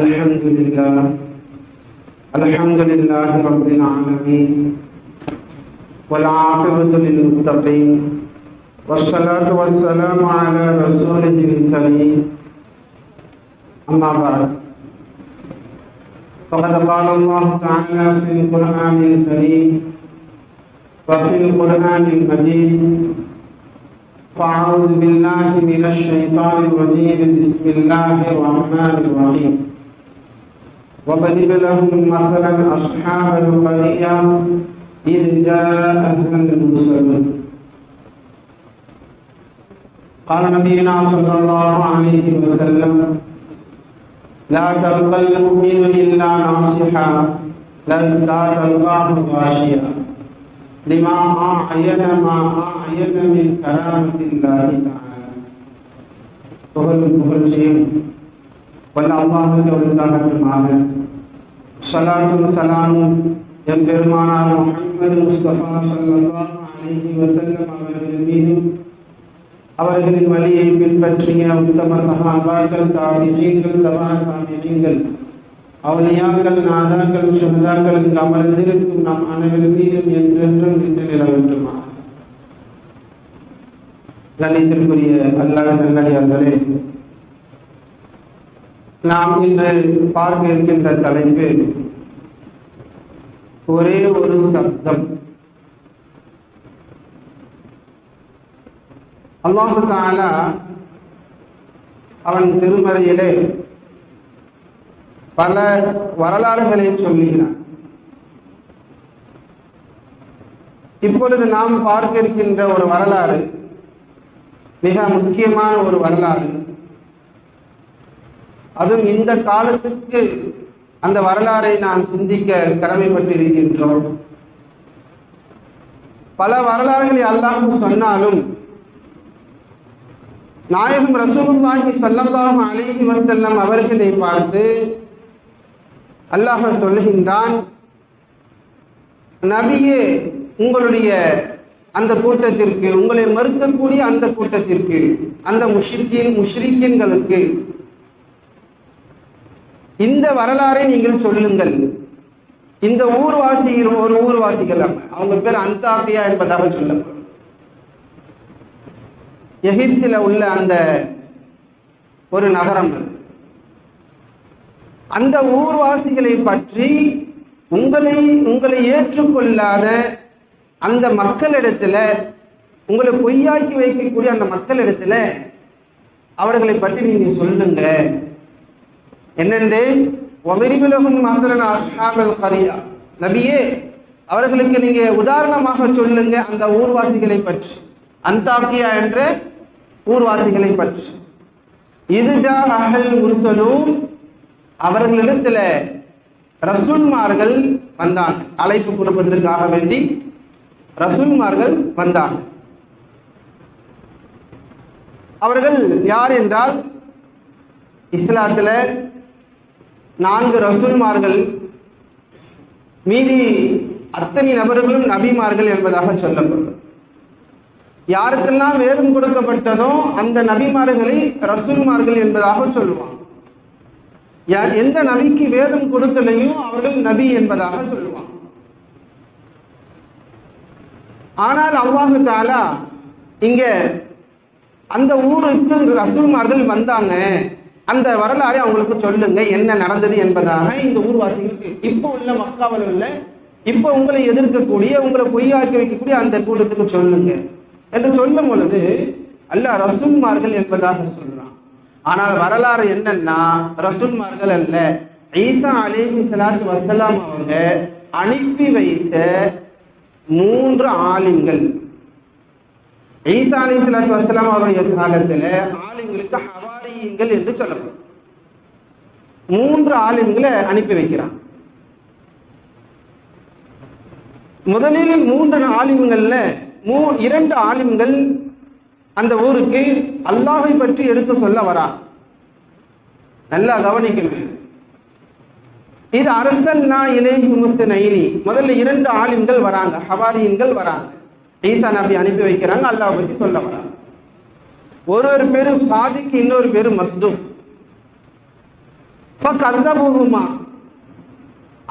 الحمد لله رب العالمين والعاقبة للمتقين والصلاة والسلام على رسوله الكريم أما بعد فقد قال الله تعالى في القرآن الكريم وفي القرآن المجيد فأعوذ بالله من الشيطان الرجيم بسم الله الرحمن الرحيم وضرب لهم مثلا أصحاب القرية إذ جاءهم المرسلون. قال نبينا صلى الله عليه وسلم لا تلقى المؤمن إلا ناصحا لا تلقاه غاشيا لما أعين ما أعين من كرامة الله تعالى. புகழ்ச்சியும் வல்ல அல்லாஹ்வுக்கு உரித்தாகட்டுமாக. ஸலாத்தும் ஸலாமும் எம்பெருமானார் முஹம்மது முஸ்தபா ஸல்லல்லாஹு அலைஹி வஸல்லம் அவர்கள் மீதும் அவர்களின் வழியை பின்பற்றிய உத்தம சஹாபாக்கள், தாபிஈன்கள், தபா தாபிஈன்கள், அவுலியாக்கள், நாதாக்கள், ஷுஹதாக்கள் என்று அமர்ந்திருக்கும் நம் அனைவரின் மீதும் என்றென்றும் நின்று நிலவட்டுமா. கணித்திற்குரிய அல்லாஹ் நல்லடியார்களே, நாம் இன்று பார்க்க இருக்கின்ற தலைப்பு ஒரே ஒரு சப்தம். அல்லாஹ் தஆலா அவன் திருமறையிலே பல வரலாறுகளை சொல்லுகிறான். இப்பொழுது நாம் பார்க்க இருக்கின்ற ஒரு வரலாறு மிக முக்கியமான ஒரு வரலாறு. அதுவும் இந்த காலத்துக்கு அந்த வரலாறை நாம் சிந்திக்க கடமைப்பட்டிருக்கின்றோம். பல வரலாறுகளை அல்லாஹ் சொன்னாலும் நாயகம் ரசூலுல்லாஹி ஸல்லல்லாஹு அலைஹி வஸல்லம் அவர்களை பார்த்து அல்லாஹ் சொல்லுகின்றான், நபியே, உங்களுடைய அந்த கூட்டத்திற்கு, உங்களை மறுக்கக்கூடிய அந்த கூட்டத்திற்கு, அந்த முஷ்ரிக்கீன்களுக்கு இந்த வரலாறை நீங்கள் சொல்லுங்கள். இந்த ஊர்வாசிகள் ஒரு ஊர்வாசிகள், அவங்க பேர் அன்தாக்கியா என்பதாக சொல்லப்படும். எகிப்தில் உள்ள அந்த ஒரு நகரம். அந்த ஊர்வாசிகளை பற்றி உங்களை ஏற்றுக்கொள்ளாத அந்த மக்களிடத்துல, உங்களை பொய்யாக்கி வைக்கக்கூடிய அந்த மக்களிடத்துல அவர்களை பற்றி நீங்க சொல்லுங்க. என்னென்று வமிரிபுலகும் மஸலன் அஸ்ஹாபல் கரியா, நபியே, அவர்களுக்கு நீங்க உதாரணமாக சொல்லுங்க அந்த ஊர்வாசிகளை பற்றி, அன்தாக்கியா என்ற ஊர்வாசிகளை பற்றி. இதுஜா அஹல் முர்சலூன், அவர்களிடத்துல ரசூல்மார்கள் வந்தாங்க, அழைப்பு கொடுப்பதற்காக வேண்டி ரசூல்மார்கள் வந்தாங்க. அவர்கள் யார் என்றால், இஸ்லாத்துல 4 ரசூல்மார்கள், மீதி அத்தனை நபர்களும் நபிமார்கள் என்பதாக சொல்லப்படும். யாருக்கெல்லாம் வேதம் கொடுக்கப்பட்டதோ அந்த நபிமார்களை ரசூல்மார்கள் என்பதாக சொல்லுவாங்க. எந்த நபிக்கு வேதம் கொடுக்கலையும் அவர்கள் நபி என்பதாக சொல்லுவாங்க. ஆனால் அல்லாஹ் தஆலா இங்க அந்த ஊருக்கு ரசூல்மார்கள் வந்தாங்க, அந்த வரலாறை அவங்களுக்கு சொல்லுங்க, என்ன நடந்தது என்பதாக இந்த ஊர்வாசிகளுக்கு, இப்போ உள்ள மக்காவில் உள்ள, இப்போ உங்களை எதிர்க்கக்கூடிய, உங்களை பொய்யாக்கி வைக்கக்கூடிய அந்த கூட்டத்துக்கு சொல்லுங்க என்று சொல்லும் பொழுது அல்லாஹ் ரசூல்மார்கள் என்பதாக சொல்றான். ஆனால் வரலாறு என்னன்னா ரசூல்மார்கள் அல்ல, ஈசா அலைஹிஸ்ஸலாத்து வஸ்ஸலாம் அவங்க அனுப்பி வைத்த 3 ஆலிம்கள். ஈசா அலைஹிஸ்ஸலாத்து வஸ்ஸலாம் அவருடைய காலத்துல ஆலிம்களுக்கு ஹவாரியீன்கள் என்று சொல்லப்படும். 3 ஆலிம்களை அனுப்பி வைக்கிறான். முதலில் 3 ஆலிம்கள்ல 2 ஆலிம்கள் அந்த ஊருக்கு அல்லாஹை பற்றி எடுத்து சொல்ல வரா. நல்லா கவனிக்கணும். இது அரசல்னா இலைஹி முஸ்தனைனி, முதல்ல 2 ஆலிம்கள் வராங்க, ஹவாரியீன்கள் வராங்க. ஈசா நபி அனுப்பி வைக்கிறாங்க, அல்லாஹ் பற்றி சொல்ல வராங்க. ஒரு பேரு சாதிக்கு, இன்னொரு பேரு மஸ்தூக். கர்தபூமா,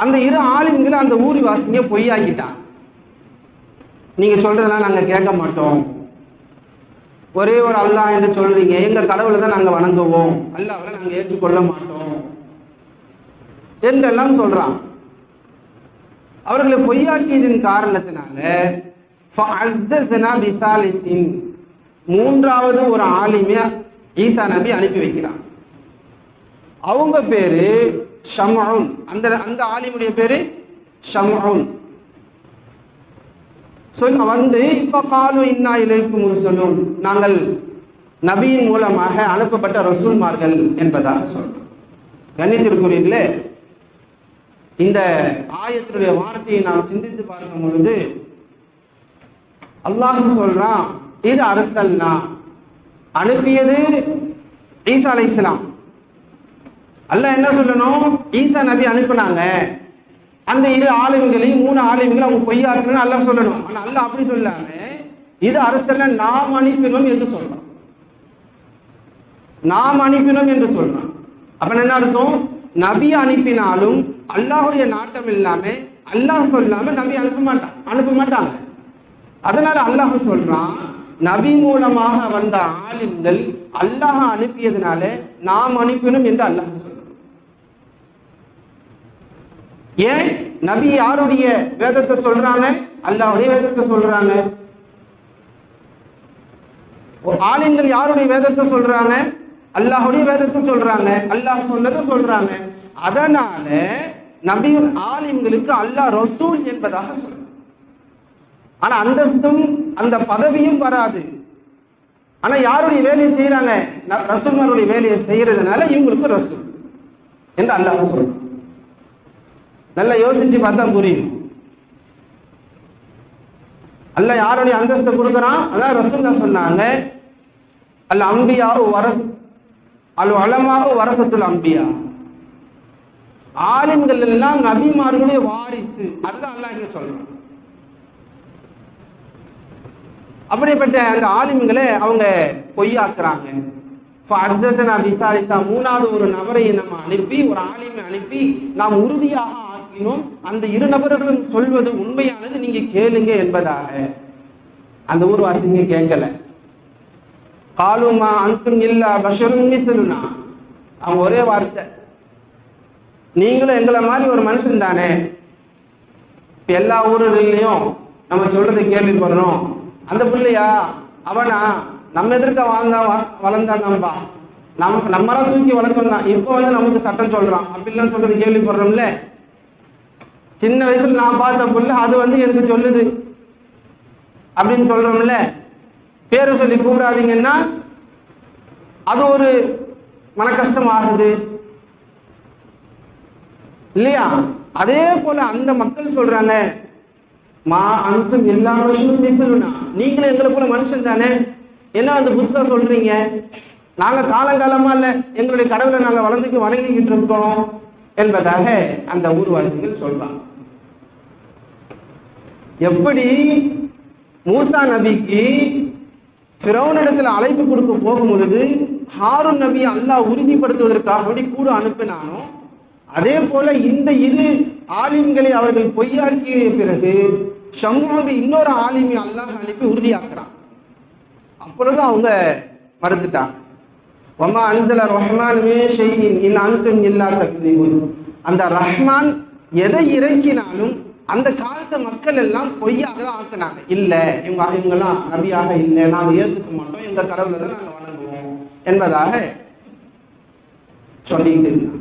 அந்த இரு ஆலிம்களை அந்த ஊரி வாசிங்க பொய்யாக்கிட்டான். நீங்க சொல்றதெல்லாம் நாங்க கேட்க மாட்டோம், ஒரே ஒரு அல்லாஹ் என்று சொல்றீங்க, எங்க கடவுளை தான் நாங்க வணங்குவோம், அல்லாஹ்வை நாங்க ஏற்றுக்கொள்ள மாட்டோம் என்றெல்லாம் சொல்றான். அவர்களை பொய்யாக்கியதின் காரணத்தினால மூன்றாவது ஒரு ஆலிமே ஈசா நபி அனுப்பி வைக்கிறான். அவங்க பேரு ஷம்ஊன். அந்த ஆலிமுடைய பேரு ஷம்ஊன். வந்து இப்ப காலு இன்னா இலைக்கும் முர்சலூன், நாங்கள் நபியின் மூலமாக அனுப்பப்பட்ட ரசூல்மார்கள் என்பதாக சொல்றோம். கண்ணியத்திற்குரியவர்களே, இந்த ஆயத்துடைய வார்த்தையை நாம் சிந்தித்து பார்க்கும் பொழுது அல்லாஹ் சொல்றான், இது அர்சல்னா, அனுப்பியது ஈசா அலைஹிஸ்ஸலாம். அல்லாஹ் என்ன சொல்லணும், ஈசா நபி அனுப்பினாங்க, அந்த இரு ஆலிம்களையும் 3 ஆலிம்களை அவங்க பொய்யாக்கணும்னு அல்லாஹ் சொல்லணும். ஆனா அல்லாஹ் அப்படி சொல்லாம இது அர்சல்னா நாம் அனுப்பினோம் என்று சொல்றோம். நாம் அனுப்பினோம் என்று சொல்றோம். அப்ப என்ன அர்த்தம், நபி அனுப்பினாலும் அல்லாஹுடைய நாட்டம் இல்லாம அல்லாஹ் சொல்லாம நபி அனுப்ப மாட்டாங்க. அதனால அல்லாஹ் சொல்றான், நபி மூலமாக வந்த ஆலிம்கள் அல்லாஹ் அனுப்பியதுனால நாம் அனுப்பினோம் என்று அல்லாஹ் சொல்றான். ஏன் நபி யாருடைய வேதத்தை சொல்றாங்க, அல்லாஹ்வுடைய வேதத்தை சொல்றாங்க. ஆலிம்கள் யாருடைய வேதத்தை சொல்றாங்க, அல்லாஹ்வுடைய வேதத்தை சொல்றாங்க, அல்லாஹ் சொன்னதை சொல்றாங்க. அதனால நபி ஆலிம்களுக்கு அல்லாஹ் ரசூல் என்பதாக சொல்றாங்க. ஆனா அந்தஸ்தும் அந்த பதவியும் வராது. ஆனா யாருடைய வேலையை செய்யறாங்க, ரசூல்மாருடைய வேலையை செய்யறதுனால இவங்களுக்கு ரசூல் என்று அல்லாஹ் சொல்றான். நல்லா யோசிச்சு பார்த்தா புரியும். அல்லாஹ் யாருடைய அந்தஸ்தை கொடுக்குறான், அதான் ரசூலுல்லாஹ் சொன்னாங்க, அல் அம்பியாவு அல் உலமாவு வரசத்துல் அம்பியா, ஆலிம்கள் எல்லாம் நபிமார்களுடைய வாரிசு. அதுதான் அல்லாஹ் இங்க சொல்றான். அப்படிப்பட்ட அந்த ஆலிம்களை அவங்க பொய்யாக்குறாங்க. விசாரித்தா மூணாவது ஒரு நபரை நம்ம அனுப்பி, ஒரு ஆலிமை அனுப்பி நாம் உறுதியாக ஆக்கினோம், அந்த 2 நபர்களும் சொல்வது உண்மையானது, நீங்க கேளுங்க என்பதாக. அந்த ஊர்வாசிங்க கேட்கல. காலுமா அன்சும் இல்லா பஷரும் மிஸ்லுனா, அவங்க ஒரே வார்த்தை, நீங்களும் எங்களை மாதிரி ஒரு மனுஷன் தானே, எல்லா ஊர்களிலையும் நம்ம சொல்றதை கேள்வி பண்ணணும். அந்த பிள்ளையா அவனா நம்ம எதிர்க்க வளர்ந்தான்பா, நம்மளாம் தூக்கி வளர்க்கணும், இப்போ வந்து நமக்கு சட்டம் சொல்றான் அப்படிலாம் சொல்றது கேள்விப்படுறோம்ல. சின்ன வயசுல நான் பார்த்த பிள்ளை அது வந்து எனக்கு சொல்லுது அப்படின்னு சொல்றோம்ல. பேரை சொல்லி கூப்பிடாதீங்கன்னா அது ஒரு மன கஷ்டம் ஆகுது இல்லையா? அதே போல அந்த மக்கள் சொல்றாங்க, மா அனுப்பும் எல்லா மனுஷனும் பேசணும்னா நீங்களும் எங்களை போல மனுஷன் தானே, என்ன அந்த புதுசா சொல்றீங்க, நாங்க காலங்காலமா இல்ல எங்களுடைய கடவுளை நாங்க வணங்கிக்கிட்டு இருக்கோம் என்பதாக அந்த ஊர்வாசிகள் சொல்றாங்க. எப்படி மூசா நபிக்கு ஃபிரௌனிடத்தில் அழைப்பு கொடுக்க போகும் பொழுது ஹாரூன் நபி அல்லாஹ் உறுதிப்படுத்துவதற்காக கூட அனுப்பினானோ, அதே போல இந்த 2 ஆலிம்களை அவர்கள் பொய்யாக்கிய பிறகு ஷம்ஊனுக்கு இன்னொரு ஆலிமை அல்லாஹ் அனுப்பி உறுதியாக்குறான். அப்பொழுது அவங்க மறுத்துட்டாங்க. வமா அன்ஸல ரஹ்மான் மின் ஷைஇன் இன் அன்தும் இல்லா தக்ஸிபூன், அந்த ரஹ்மான் எதை இறக்கினாலும் அந்த காலத்து மக்கள் எல்லாம் பொய்யாக தான் ஆக்குனாங்க. இல்ல இவங்கெல்லாம் நபியாக இல்லை, நாங்கள் ஏற்றுக்க மாட்டோம், எங்க கடவுளை தான் நாங்கள் வணங்குவோம் என்பதாக சொல்லிட்டு இருந்தாங்க.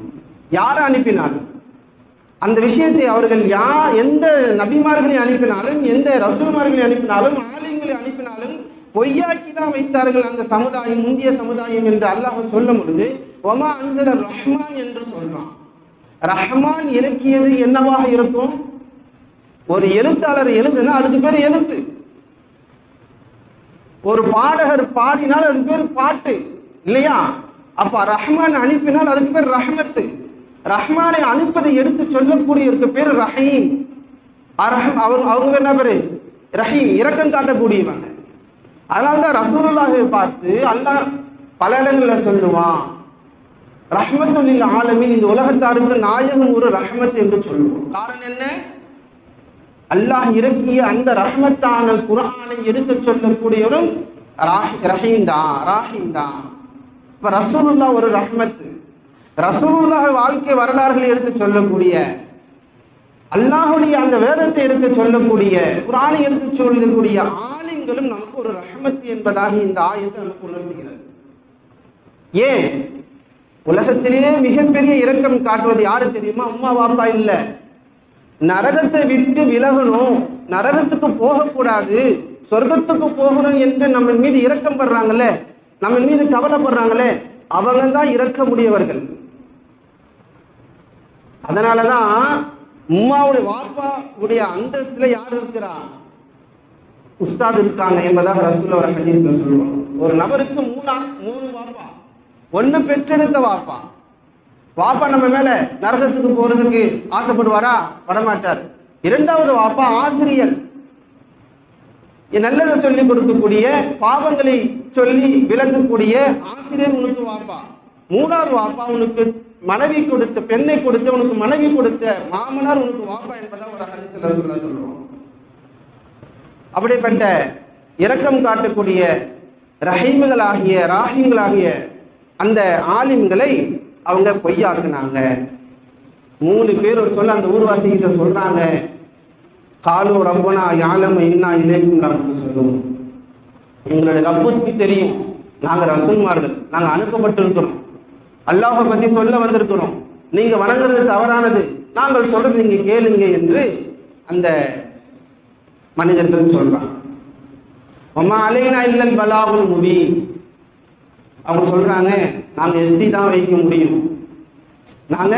யாரை அனுப்பினாலும் அந்த விஷயத்தை அவர்கள் எந்த நபிமார்களை அனுப்பினாலும், எந்த ரசூல்மார்களை அனுப்பினாலும், ஆலிம்களை அனுப்பினாலும் பொய்யாக்கி தான் வைத்தார்கள் அந்த சமுதாயம், முந்திய சமுதாயம் என்று அல்லாஹ் சொல்லும் பொழுது ஒமா அன்ஸல ரஹ்மான் என்று சொல்றான். ரஹ்மான் இறக்கியது என்னவாக இருக்கும்? ஒரு எழுத்தாளர் எழுதுனா அதுக்கு பேர் எழுத்து, ஒரு பாடகர் பாடினால் அதுக்கு பேர் பாட்டு இல்லையா? அப்ப ரஹ்மான் அனுப்பினால் அதுக்கு பேர் ரஹ்மத்து. ரஹ்மானை அனுப்பதை எடுத்து சொல்லக்கூடியவருக்கு பேர் ரஹீம். அவங்க என்ன பேரு? ரஹீம், இரக்கம் காட்டக்கூடியவங்க. அதனால்தான் ரசூலுல்லாஹை பார்த்து அல்லாஹ் பல இடங்கள்ல சொல்லுவான், ரஹ்மத்துல் ஆலமீன், இந்த உலகத்தாருக்கு நாயகம் ஒரு ரஹ்மத் என்று சொல்லுவோம். காரணம் என்ன? அல்லாஹ் இறக்கிய அந்த ரஹ்மத்தான குர்ஆனை எடுத்து சொல்லக்கூடியவரும் ரஹீம் தான். இப்ப ரசூலுல்லாஹ் ஒரு ரஹ்மத். ரசூலுல்லாஹ் வாழ்க்கை வரலாறுகளை எடுத்து சொல்லக்கூடிய, அல்லாஹுடைய அந்த வேதத்தை எடுத்து சொல்லக்கூடிய, குர்ஆனை எடுத்து சொல்லக்கூடிய ஆலிம்களும் நமக்கு ஒரு ரஹ்மத் என்பதாக இந்த ஆயத்தை நமக்கு உணர்த்துகிறது. ஏன்? உலகத்திலேயே மிகப்பெரிய இரக்கம் காட்டுவது யாரு தெரியுமா? அம்மா வாப்பா இல்ல. நரகத்தை விட்டு விலகணும், நரகத்துக்கு போகக்கூடாது, சொர்க்கத்துக்கு போகணும் என்று நம்ம மீது இரக்கம் படுறாங்கல்ல, நம்ம மீது கவலைப்படுறாங்களே, அவங்க தான் இரக்கமுடையவர்கள். அதனாலதான் உம்மாவுடைய வாப்பாவுடைய அந்தஸ்துல யார் இருக்கிறா? உஸ்தாத் இருக்காங்க என்பதாக ரசூலுல்லாஹ் ஹதீஸ்ல சொல்லுவாங்க. ஒரு நபருக்கு மூணு வாப்பா. ஒன்னு பெற்றெடுத்த வாப்பா. வாப்பா நம்ம மேல நரகத்துக்கு போறதுக்கு ஆசைப்படுவாரா? வரமாட்டார். இரண்டாவது வாப்பா ஆசிரியர், நல்லதை சொல்லி கொடுக்கக்கூடிய, பாவங்களை சொல்லி விளக்கக்கூடிய ஆசிரியர் உனக்கு வாப்பா. மூணாவது வாப்பா உனக்கு மனைவி கொடுத்த, பெண்ணை கொடுத்த, உனக்கு மனைவி கொடுத்த மாமனார் உனக்கு வாப்பா என்பதா ஒரு ஹதீஸ்ல சொல்லுவோம். அப்படிப்பட்ட இரக்கம் காட்டக்கூடிய ரஹீம்களாகிய ராஹீம்களாகிய அந்த ஆலிம்களை அவங்க பொய்யாக்குனாங்க. 3 பேர் சொல்ல அந்த ஊர்வாசிகிட்ட சொல்றாங்க, காலு ரப்பனா யாலம இன்னா இலைக்கும் சொல்லுவோம், எங்களுடைய ரப்புக்கு தெரியும், நாங்க ரசூல்மார்கள், நாங்க அனுப்பப்பட்டிருக்கிறோம், அல்லாஹை பத்தி சொல்ல வந்திருக்கிறோம், நீங்க வணங்குறது தவறானது, நாங்கள் சொல்றது நீங்க கேளுங்க என்று அந்த மனிதர்கள் சொல்றாங்க. அம்மா அலைனா இல்லல் பலாகுல் முபீன். அவங்க சொல்றாங்க, நாங்க எத்தி தான் வைக்க முடியும், நாங்க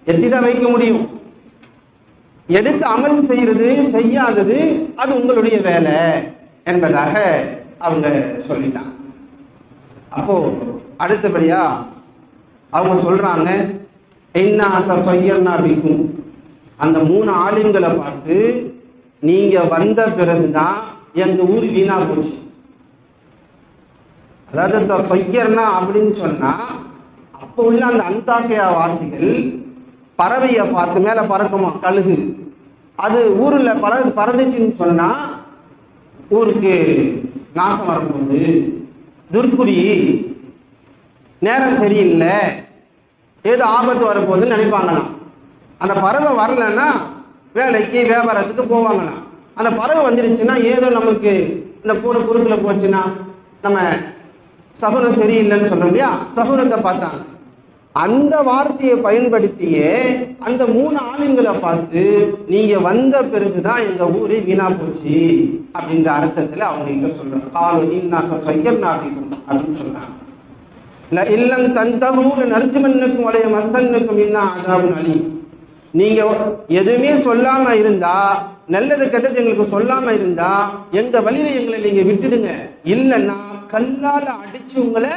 எத்தி தான் வைக்க முடியும், எடுத்து அமல் செய்யறது செய்யாதது அது உங்களுடைய வேலை என்பதாக அவங்க சொல்லிட்டாங்க. அப்போ அடுத்தபடியா அவங்க சொல்றாங்க, என்ன அந்த 3 ஆலிம்களை பார்த்து, நீங்க வந்த பிறகுதான் எங்க ஊர் வீணா போச்சு. அதாவது பையர்னா அப்படின்னு சொன்னா, அப்ப உள்ள அந்த அந்தாக்கியா வாசிகள் பறவையை பார்த்து மேல பறக்குமா கழுகு, அது ஊர்ல பறந்துச்சுன்னு சொன்னா ஊருக்கு நாசம் வரப்போகுது, துர்க்குடி, நேரம் சரியில்லை, ஏதோ ஆபத்து வரப்போகுதுன்னு நினைப்பாங்களாம். அந்த பறவை வரலன்னா வேலைக்கு வியாபாரத்துக்கு போவாங்களாம். அந்த பறவை வந்துருச்சுன்னா ஏதோ நமக்கு இந்த கூட குறுக்குல போச்சுன்னா நம்ம சகுனம் சரியில்லைன்னு சொல்றோம் இல்லையா, சகுனத்தை பார்த்தாங்க. அந்த வார்த்தையை பயன்படுத்தியே அந்த 3 ஆளுங்களை பார்த்து, நீங்க வந்த பிறகுதான் எங்க ஊரு வீணா போச்சு அப்படின்ற அர்த்தத்துல அவங்க இங்க சொல்றாங்க, காலு இன்னாக பையர்னாபிக்கும் அப்படின்னு சொல்றாங்க. இல்லம் தந்தமூல நரிசுமன்னுக்கும் வளைய மசன்னுக்கும் இன்னா அதாவும் அலி. நீங்க எதுவுமே சொல்லாம இருந்தா, நல்லது கெட்டது எங்களுக்கு சொல்லாம இருந்தா, எந்த வழியில எங்களை நீங்க விட்டுடுங்க, இல்லைன்னா கல்லால அடிச்சு உங்களை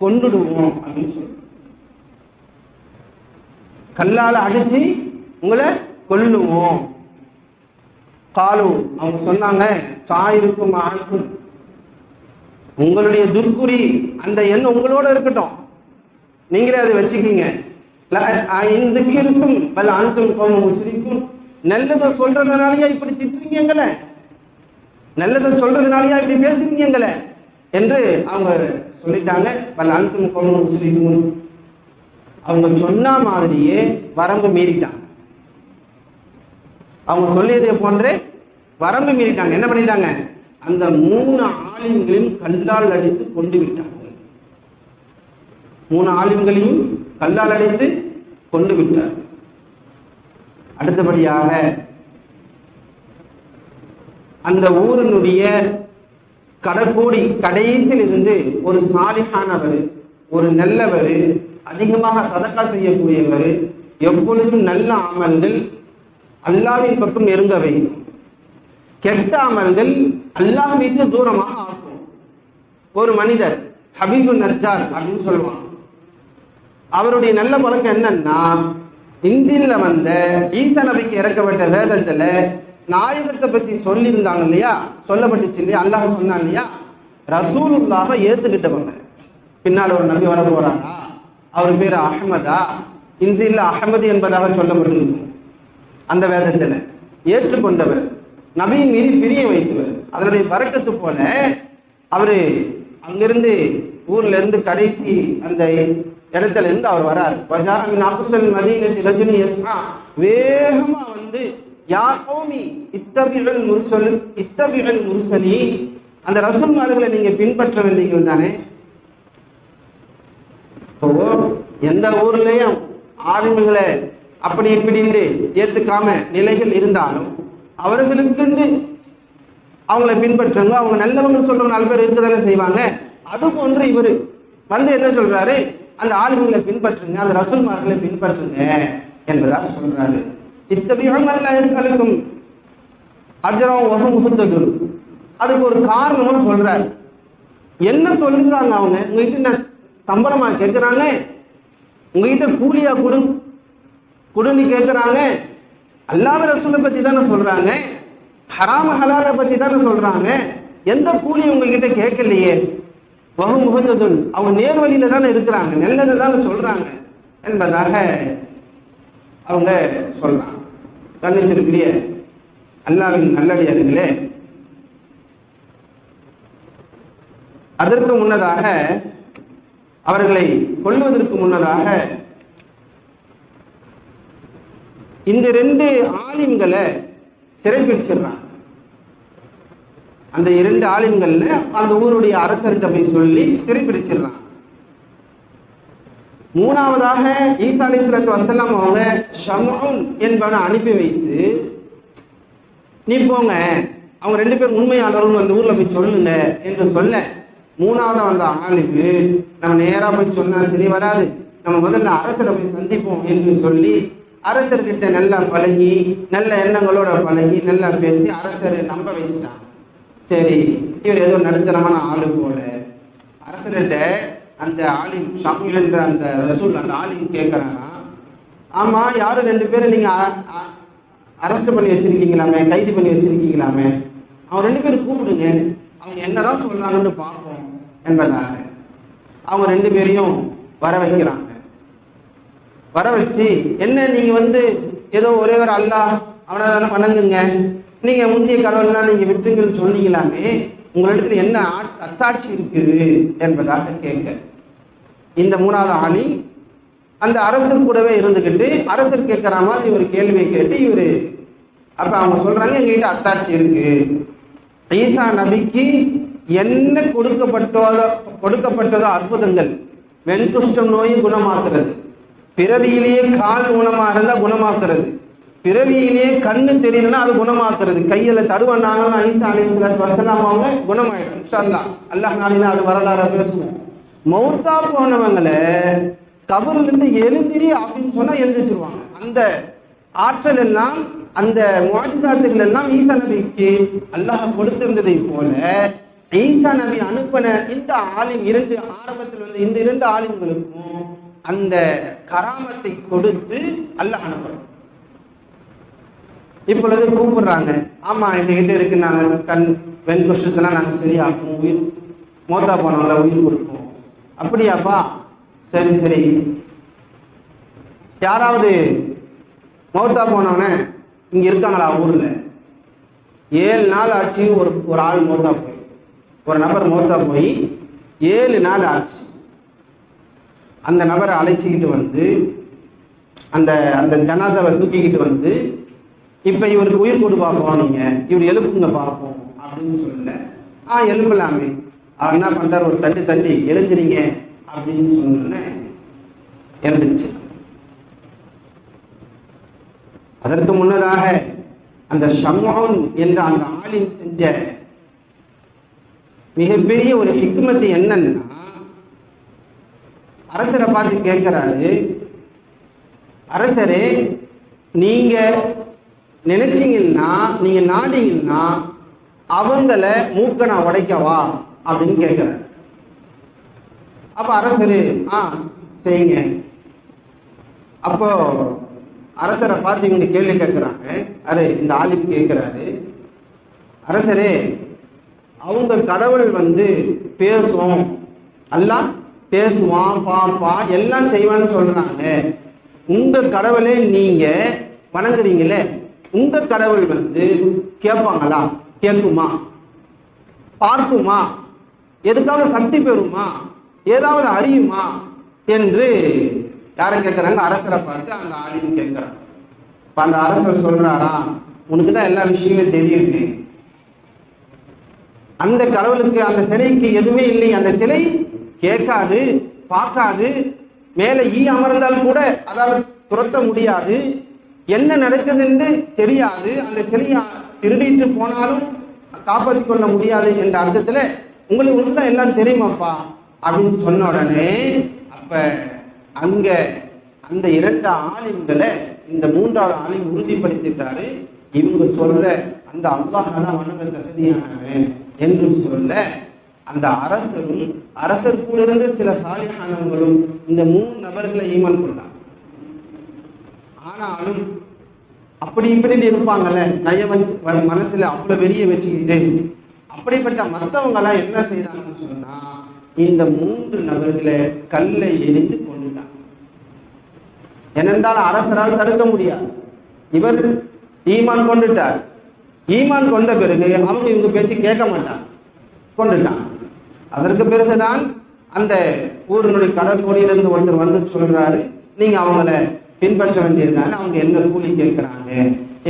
கொண்டுடுவோம் அப்படின்னு சொல்லி, கல்லால அடிச்சு உங்களை கொல்லுவோம். காலு அவங்க சொன்னாங்க, சாயிருக்கும் ஆணுக்கும், உங்களுடைய துர்க்குறி அந்த எண்ணம் உங்களோட இருக்கட்டும், நீங்களே அதை வச்சுக்கீங்க. இருக்கும் பல ஆண்களும் கோமம் முஸ்லிக்கும், நல்லதை சொல்றதுனாலயா இப்படி திட்டுறீங்களே, நல்லதை சொல்றதுனாலயா இப்படி பேசுறீங்களே என்று அவங்க சொல்லிட்டாங்க. பல ஆண்களும் கோமம் முஸ்லிக்கும், அவங்க சொன்ன மாதிரியே வரம்பு மீறிட்டாங்க. அவங்க சொல்லியதை போன்றே வரம்பு மீறிட்டாங்க. என்ன பண்ணிட்டாங்க? அந்த 3 ஆலிம்களையும் கல்லால் அடித்து கொண்டு விட்டாங்க. 3 ஆலிம்களையும் கல்லால் அடித்து கொண்டு விட்டார். அடுத்தபடியாக அந்த ஊரினுடைய கடற்கோடி கடைசியில் இருந்து ஒரு சாலிஹானவர், ஒரு நல்லவர், அதிகமாக சதக்கா செய்யக்கூடியவர், எப்பொழுதும் நல்ல அமல்கள் அல்லாஹ்வின் பக்கம் நெருங்கவை, கெட்ட அமல்கள் அல்லாஹ் விட்டு தூரமாக ஆகும் ஒரு மனிதர். ஹபீபு நஜ்ஜார் அப்படின்னு சொல்லுவாங்க. அவருடைய நல்ல பழக்கம் என்னன்னா, இந்தியில வந்த ஈசா நபிக்கு இறக்கப்பட்ட வேதத்துல நாயகத்தை பத்தி சொல்லியிருந்தாங்க இல்லையா, சொல்லப்பட்டுச்சு இல்லையா, அல்லாஹ் சொன்னான் இல்லையா, ரசூலுல்லாஹை ஏத்துக்கிட்டவங்க. பின்னால் ஒரு நபி வர போறாரா, அவர் பேர் அஹமதா, இன்றில் அஹமது என்பதாக சொல்லப்பட்டிருக்கும். அந்த வேதத்தில் ஏற்றுக்கொண்டவர், நபியின் மீது பிரிய வைத்தவர். அதனுடைய பரக்கத்து போல அவரு அங்கிருந்து ஊர்ல இருந்து கடைசி அந்த இடத்துல இருந்து அவர் வரார். வேகமா வந்து யா கௌமி இத்தபிஉல் முர்சலி, அந்த ரசூல்மார்களை நீங்க பின்பற்ற வேண்டியவர்கள் தானே. எந்த ஊர்லயும் ஆளுமைகளை அப்படி இப்படின்னு ஏத்துக்காம நிலைகள் இருந்தாலும் அவர்களுக்கு அவங்களை பின்பற்றுங்க. அவங்க நல்லவங்க சொல்ற 4 பேர் இருக்கதானே செய்வாங்க. அது போன்று இவர் வந்து என்ன சொல்றாரு, அந்த ஆளுமைகளை பின்பற்றுங்க, அந்த ரசூல்மார்களை பின்பற்றுங்க என்பதாக சொல்றாரு. இத்தபியும் அஜரம் வகுத்தது, அதுக்கு ஒரு காரணமும் சொல்றாரு. என்ன சொல்லுறாங்க அவங்க, உங்ககிட்ட சம்பளமா கேட்கிறாங்க, உங்ககிட்ட கூலியா குடுன்னு கேட்கிறாங்க. அல்லாஹ் ரசூலை பத்தி தானே சொல்றாங்க, ஹராம ஹலாலை பத்தி தானே சொல்றாங்க. எந்த கூலி உங்ககிட்ட கேட்கலையே. வகுமுகத்துல், அவங்க நேர்வழியில தானே இருக்கிறாங்க, நல்லது தானே சொல்றாங்க என்பதாக அவங்க சொல்றாங்க. கண்ணிச்சிருக்கிறிய அல்லாஹ்வின் நல்லடியார்களே, அதற்கு முன்னதாக அவர்களை கொல்வதற்கு முன்னதாக இந்த 2 ஆலிம்களை சிறைப்பிடிச்சிடுறாங்க. அந்த 2 ஆலிம்கள்ல அந்த ஊருடைய அரசர்கிட்ட போய் சொல்லி சிறைப்பிடிச்சிடுறாங்க. 3ஆவதாக ஈசா அலைஹிஸ்ஸலாத்து வஸலாம் அவங்க ஷம்ஊன் என்பவனை அனுப்பி வைத்து, நீ போங்க, அவங்க 2 பேர் உண்மையாளர்கள் அந்த ஊர்ல போய் சொல்லுங்க என்று சொல்ல, 3ஆவது வந்த ஆளுக்கு நம்ம நேரா போய் சொன்னா சரி வராது, நம்ம முதல்ல அரசரை போய் சந்திப்போம் என்று சொல்லி அரசர்கிட்ட நல்லா பழகி, நல்ல எண்ணங்களோட பழகி, நல்லா பேசி அரசரை நம்ப வச்சுட்டாங்க. சரி, இவர் ஏதோ நடுத்தரமான ஆளு போல. அரசர்கிட்ட அந்த ஆலிம் ஷமூல் என்ற அந்த ரசூல் அந்த ஆலிம் கேட்கறாங்க, ஆமா யாரும் 2 பேரும் நீங்க அரெஸ்ட் பண்ணி வச்சிருக்கீங்களாமே, கைது பண்ணி வச்சிருக்கீங்களாமே, அவங்க 2 பேரும் கூப்பிடுங்க, அவங்க என்னதான் சொல்றாங்கன்னு பார்ப்போம் என்பதாக அவங்க 2 பேரையும் வர வைக்கிறாங்க. வர வச்சு, என்ன நீங்க வந்து ஏதோ ஒரே ஒரு அல்லாஹ் அவனை தானே வணங்குங்க, நீங்க முந்தைய கடவுள்லாம் நீங்க விட்டுங்கன்னு சொன்னீங்களாமே, உங்களிடத்துல என்ன அத்தாட்சி இருக்குது என்பதாக கேட்க, இந்த 3ஆவது ஆளி அந்த அரசர் கூடவே இருந்துகிட்டு அரசர் கேட்கிற மாதிரி ஒரு கேள்வியை கேட்டு இவரு அப்ப அவங்க சொல்றாங்க, எங்ககிட்ட அத்தாட்சி இருக்கு, ஈசா நபிக்கு என்ன கொடுக்கப்பட்டதோ அற்புதங்கள், வெண்குஷ்டம் நோயை குணமாக்குறது, பிறவியிலேயே கால் குணமா இருந்தா குணமாக்குறது, பிறவியிலேயே கண்ணு தெரியலன்னா அது குணமாக்குறது, கையில தடுவனாங்கன்னா ஈசா அலைஹிஸ்ஸலாத்து வஸலாம் அவங்க குணமாயிடும் இன்ஷா அல்லாஹ். அல்லாஹ் நாளினா அது வரலாறு பேசுவோம். மௌத்தா போனவங்களை கபர்ல இருந்து எழுந்திரி அப்படின்னு சொன்னா எழுந்திருவாங்க. அந்த ஆற்றல் எல்லாம், அந்த முஅஜிசாத்துகள் எல்லாம் ஈசா நபிக்கு அல்லாஹ் கொடுத்திருந்ததை போல ஈசா நபி அனுப்பின இந்த ஆலிம் 2 ஆரம்பத்தில் வந்து இந்த 2 ஆலிம்களுக்கும் அந்த கராமத்தை கொடுத்து அல்லாஹ் அனுப்புறான். இப்பொழுது கூப்பிடுறாங்க, ஆமா எங்ககிட்ட இருக்கு, நாங்க கண் வெண்குஷ்டத்தெல்லாம் நாங்க சரியாக்கும், உயிர் மோத்தா போனவங்கள உயிர் கொடுப்போம். அப்படியாப்பா, சரி சரி, யாராவது மௌத்தா போனவன இங்க இருக்காங்களா ஊர்ல? 7 நாள் ஆச்சு ஒரு ஆள் மௌத்தா போய், ஒரு நபர் மௌத்தா போய் 7 நாள் ஆச்சு. அந்த நபரை அழைச்சிக்கிட்டு வந்து அந்த அந்த ஜனாதாவை தூக்கிக்கிட்டு வந்து, இப்ப இவருக்கு உயிர் கொடு பார்ப்போம், நீங்க இவர் எழுப்புங்க பார்ப்போம் அப்படின்னு சொல்லல. எழுப்பலாமே. அவர் என்ன பண்றாரு, ஒரு தட்டி எழுந்துறீங்க அப்படின்னு சொன்ன எழுந்துச்சு. அதற்கு முன்னதாக அந்த ஷம்ஊன் என்ற அந்த ஆலிம் செஞ்ச மிகப்பெரிய ஒரு ஹிக்மத்து என்னன்னா, அரசரை பார்த்து கேட்கிறாரு, அரசரே நீங்க நினைச்சீங்கன்னா, நீங்க நாடிங்கன்னா அவங்கள மூக்க நான் உடைக்கவா அப்படின்னு கேட்கிறேன். அப்ப அரசரு செய்யுங்க. அப்போ அரசரை பார்த்து இவங்க கேள்வி கேட்கிறாங்க. இந்த ஆலிம் கேட்கிறாரு, அரசரே அவங்க கடவுள் வந்து பேசும், அல்லாஹ் பேசுவான், பார்ப்பான், எல்லாம் செய்வான்னு சொல்றாங்க. உங்க கடவுளை நீங்க வணங்குறீங்களே, உங்க கடவுள் கேட்பாங்களா? கேட்குமா? பார்க்குமா? எதுக்காவது சக்தி பெறுமா? ஏதாவது அறியுமா என்று யாரை கேட்கிறாங்க? அரசரை பார்த்து அந்த ஆலிம் கேட்கிறாங்க. அந்த அரசர் சொல்றாரா, உனக்கு தான் எல்லா விஷயமும் தெரியுது. அந்த கடவுளுக்கு, அந்த சிலைக்கு எதுவுமே இல்லை. அந்த சிலை கேட்காது, பார்க்காது, மேலே ஈ அமர்ந்தால் கூட அதாவது துரத்த முடியாது, என்ன நடக்குதுன்னு தெரியாது, அந்த சிலையை திருடிட்டு போனாலும் காப்பாற்றிக் கொள்ள முடியாது என்ற அர்த்தத்துல உங்களுக்கு தான் எல்லாம் தெரியுமாப்பா அப்படின்னு சொன்ன உடனே அப்ப அங்க அந்த 2 ஆலிம்களை இந்த 3வது ஆலிம் உறுதிப்படுத்திட்டாரு. இவங்க சொல்ற அந்த அல்லாஹ்தான் வணங்க தகுதியானவன் என்று சொல்ல அந்த அரசர் கூட இருந்து சில சாலிஹானவங்களும் இந்த 3 நபர்களை ஈமான் கொண்டாங்க. ஆனாலும் அப்படி இப்படி இருப்பாங்கல்ல, நயவன் மனசுல அவ்வளவு வெறிய வச்சுக்கிட்டு அப்படிப்பட்ட மற்றவங்க எல்லாம் என்ன செய்தாங்கன்னு சொன்னா, இந்த 3 நபர்களை கல்லை எரிந்து கொண்டுட்டாங்க. ஏனென்றால் அரசரால் தடுக்க முடியாது. இவர் ஈமான் கொண்டுட்டார். ஈமான் கொண்ட பிறகு அவங்க இவங்க பேச்சு கேட்க மாட்டாங்க, கொண்டுட்டான். அதற்கு பிறகுதான் அந்த ஊரினுடைய கடற்கரையிலிருந்து ஒருத்தர் வந்து சொல்றாரு, நீங்க அவங்கள பின்பற்ற வேண்டியிருக்காங்க, அவங்க என்ன கூலி கேட்கிறாங்க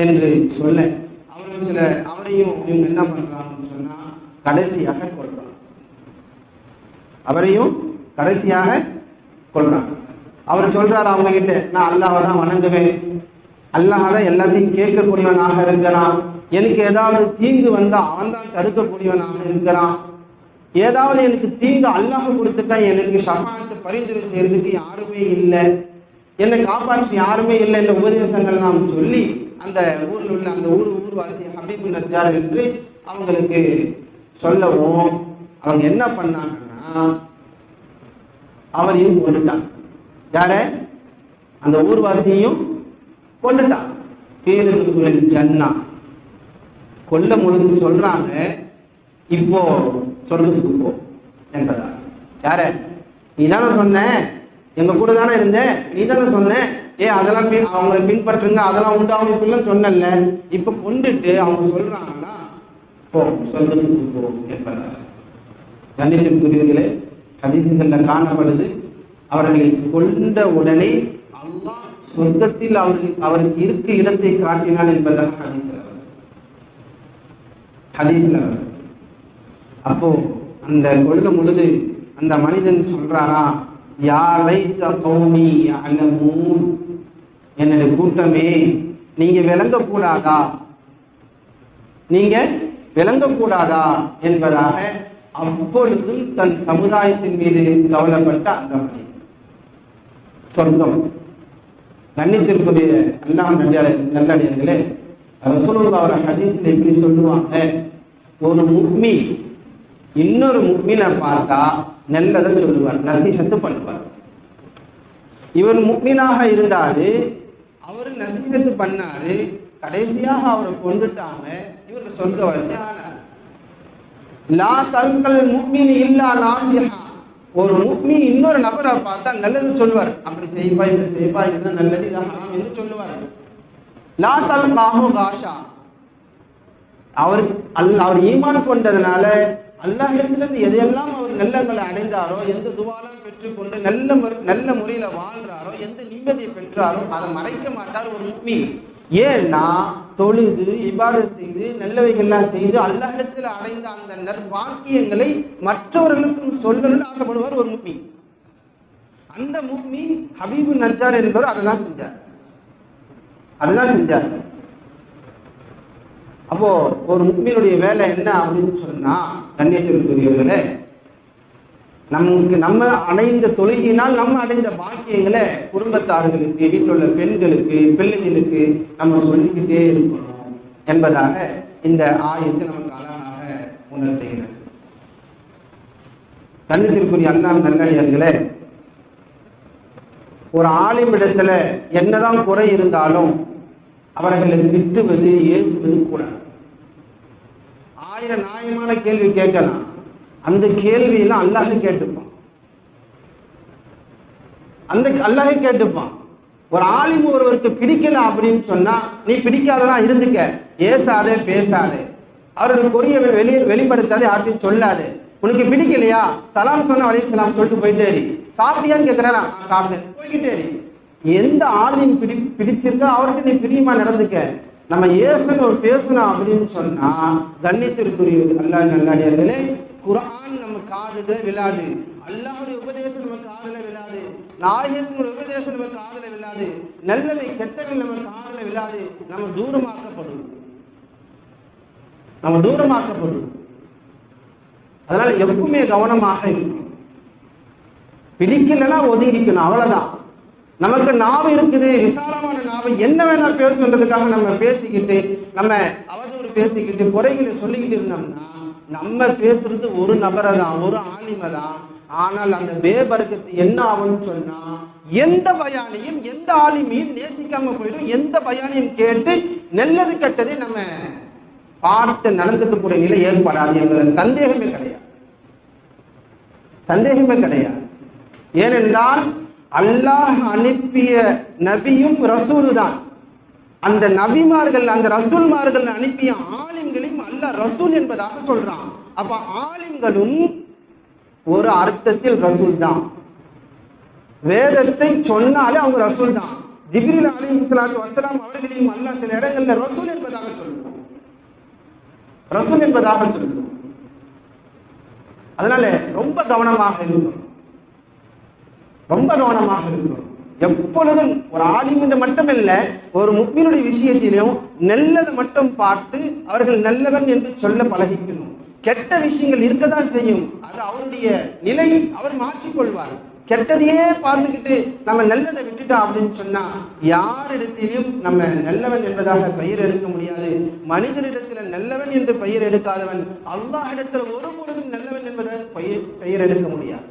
என்று சொல்ல அவரையும் இவங்க என்ன பண்றாங்கன்னு சொன்னா கடைசியாக கொள்றாங்க. அவரையும் கடைசியாக கொள்றாங்க. அவர் சொல்றாரு அவங்க கிட்ட, நான் அல்லாஹ்வை தான் வணங்குவேன், அல்லாஹ் தான் எல்லாத்தையும் கேட்கக்கூடியவனாக இருக்கிறான், எனக்கு ஏதாவது தீங்கு வந்தா அவன் தான் தடுக்கக்கூடியவனாக இருக்கிறான், ஏதாவது எனக்கு தீங்கு அல்லாஹ் கொடுத்துட்டா எனக்கு ஷஃபாஅத் பரிந்துரை செய்யறதுக்கு யாருமே இல்லை, என்னை காப்பாற்றி யாருமே இல்லை என்ற உபதேசங்கள் நாம் சொல்லி அந்த ஊரில் உள்ள அந்த ஊர்வாசி ஹபீபு நஜ்ஜார் என்று அவங்களுக்கு சொல்லவும் அவங்க என்ன பண்ணாங்கன்னா அவரையும் கொண்டுட்டாங்க. யார? அந்த ஊர்வாசியையும் கொண்டுட்டாங்க. பேருக்கு ஜன்னா கொல்ல முடிஞ்சு சொல்றாங்க, இப்போ சொர்க்கத்துக்கு போ என்பதா. யார? நீ தானே சொன்ன, எங்க கூட தானே இருந்தேன், நீ தானே சொன்ன, அதெல்லாம் அவங்களை பின்பற்றுங்க, அதெல்லாம் உண்டாகும் சொன்னல, இப்ப கொண்டுட்டு அவங்க சொல்றாங்கன்னா போ சொர்க்கத்துக்கு போ என்பதா. கண்ணியத்திற்குரியவர்களே, ஹதீஸ்கள்ல காணப்படுது, அவர்களை கொண்ட உடனே அல்லாஹ் சொர்க்கத்தில் அவருக்கு இருக்க இடத்தை காட்டினான் என்பதாக ஹதீஸ்ல. அப்போ அந்த கொள்ளும் பொழுது அந்த மனிதன் சொல்றாரா, என்னுடைய கூட்டமே நீங்க விளங்கக்கூடாதா, நீங்க விளங்கக்கூடாதா என்பதாக அப்பொழுது தன் சமுதாயத்தின் மீது கவலைப்பட்ட அந்த மனிதன் சொர்க்கம். கண்ணியத்திற்குரிய அல்லாஹ் நல்லடியார்களே, ரசூலுல்லாஹ் அவர்கள் ஹதீஸ்ல எப்படி சொல்லுவாங்க, ஒரு முஃமின் இன்னொரு முஃமினை பார்த்தா நல்லதை சொல்லுவார், நசீஹத்து பண்ணுவார். இவர் முஃமினாக இருந்தாரு, அவரு நசீஹத்து பண்ணாரு, கடைசியாக அவரை கொண்டுட்டாங்க, இவருக்கு சொர்க்கவாசி ஆனார். லா தல்கல் முஃமின் இல்லா நாசிஹா, ஒரு முஃமின் இன்னொரு நபரை பார்த்தா நல்லது சொல்வார், அப்படி செய்வா இது செய்வா இதுதான் நல்லது இதான் என்று சொல்லுவார். லா தல்காஹு காஷா, அவர் ஈமான் கொண்டதுனால அல்லாஹ்விடத்திலிருந்து எதையெல்லாம் அவர் நல்லங்களை அடைந்தாரோ, எந்த துவாலாம் பெற்றுக்கொண்டு நல்ல முறையில வாழ்றாரோ, எந்த நிம்மதியை பெற்றாரோ அதை மறைக்க மாட்டார் ஒரு முஃமின். ஏன்னா தொழுது இபாதத் செய்து நல்லவைகள்லாம் செய்து அல்லாஹ்விடத்தில் அடைந்த அந்த நற்பாக்கியங்களை மற்றவர்களுக்கும் சொல்லணும்னு ஆசைப்படுவார் ஒரு முஃமின். அந்த முஃமின் ஹபீபு நஜ்ஜார் என்பவர் அதுதான் செஞ்சார். அப்போ ஒரு முஃமினுடைய வேலை என்ன அப்படின்னு சொன்னா, கண்ணியத்திற்குரியவர்களே, நம்ம அடைந்த தொழுகையினால் நம்ம அடைந்த பாக்கியங்களை குடும்பத்தார்களுக்கு, வீட்டில் உள்ள பெண்களுக்கு, பிள்ளைகளுக்கு நம்ம சொல்லிக்கிட்டே இருக்கணும் என்பதாக இந்த ஆயத்து நமக்கு அழகாக உணர்த்துகிறது. கண்ணியத்திற்குரிய அல்லாஹ் நல்லடியார்களே, ஒரு ஆலிமிடத்துல என்னதான் குறை இருந்தாலும் அவர்களை திட்டுவது ஏசுவது கூடாது. 1000 நியாயமான கேள்வி கேட்கலாம், அந்த கேள்வியெல்லாம் அல்லாஹ் கேட்டுப்பான். அந்த அல்லாஹே கேட்டுப்பான். ஒரு ஆலிம் ஒருவருக்கு பிடிக்கல அப்படின்னு சொன்னா நீ பிடிக்காததான் இருந்துக்க, ஏசாதே பேசாதே, அவருடைய கொரிய வெளிப்படுத்தாதே, யார்ட்டையும் சொல்லாது. உனக்கு பிடிக்கலையா சலாம் சொன்ன அலைஹிஸ்ஸலாம் சொல்லிட்டு போயிட்டே இரு. சாப்பிட்டியான்னு கேட்கிறேன், சாப்பிட்டேன், போய்கிட்டே இரு. எந்த ஆலிம் பிடிச்சிருக்கோ அவருக்கு நீ பிரியமா நடந்துக்க. நம்ம ஏசணும் பேசணும் அப்படின்னு சொன்னா கண்ணியத்திற்குரிய அல்லாஹ் நல்லடியார்களே, குர்ஆன் நம்ம காதுல விழாது, அல்லாஹ்வுடைய உபதேசம் நம்ம காதுல விழாது, நாயகத்தின் உபதேசம் நம்ம காதுல விழாது, நல்லவை கெட்டவை நம்ம காதுல விழாது. நம்ம தூரமாக்கப்படும். அதனால எப்பவுமே கவனமாக இருக்கும். பிடிக்கலன்னா ஒதுங்கிக்கணும், அவ்வளவுதான். நமக்கு நாவு இருக்குது, விசாலமான நாவு, என்ன வேணா பேசுன்றதுக்காக நம்ம பேசிக்கிட்டு நம்ம அவதூறு பேசிக்கிட்டு குறைகளை சொல்லிக்கிட்டு இருந்தோம்னா நம்ம பேசுறது ஒரு நபரை தான், ஒரு ஆலிமை தான். ஆனால் அந்த பேபர்க்கத்து என்ன ஆகும்னு சொன்னா எந்த பயானையும் எந்த ஆலிமையும் நேசிக்காம போயிடும். எந்த பயானையும் கேட்டு நல்லது கெட்டதை நம்ம பார்த்து நடந்துக்கக்கூடிய நிலை ஏற்படாது என்பது சந்தேகமே கிடையாது. ஏனென்றால் அல்லாஹ் அனுப்பிய நபியும் ரசூல் தான். அந்த நபிமார்கள் அந்த ரசூல்மார்கள் அனுப்பிய ஆலிம்களையும் அல்லாஹ் ரசூல் என்பதாக சொல்றான். அப்ப ஆலிம்களும் ஒரு அர்த்தத்தில் ரசூல் தான். வேதத்தை சொன்னாலே அவங்க ரசூல் தான். ஜிப்ரீல் அலைஹிஸ்ஸலாத்து வஸ்ஸலாம் அவர்களையும் அல்லாஹ் சில இடங்கள்ல ரசூல் என்பதாக சொல்றான். அதனால ரொம்ப கவனமாக இருக்கும். எப்பொழுதும் ஒரு ஆலிம் மட்டுமல்ல, ஒரு முஃமினுடைய விஷயத்திலும் நல்லதை மட்டும் பார்த்து அவர்கள் நல்லவன் என்று சொல்ல பழகிக்கணும். கெட்ட விஷயங்கள் இருக்கதான் செய்யும், அது அவருடைய நிலையை அவர் மாற்றிக்கொள்வார். கெட்டதையே பார்த்துக்கிட்டு நம்ம நல்லதை விட்டுட்டோம் அப்படின்னு சொன்னா யாரிடத்திலும் நம்ம நல்லவன் என்பதாக பெயர் எடுக்க முடியாது. மனிதனிடத்துல நல்லவன் என்று பெயர் எடுக்காதவன் அல்லாஹ்விடத்தில் ஒரு பொழுதும் நல்லவன் என்பதாக பெயர் எடுக்க முடியாது.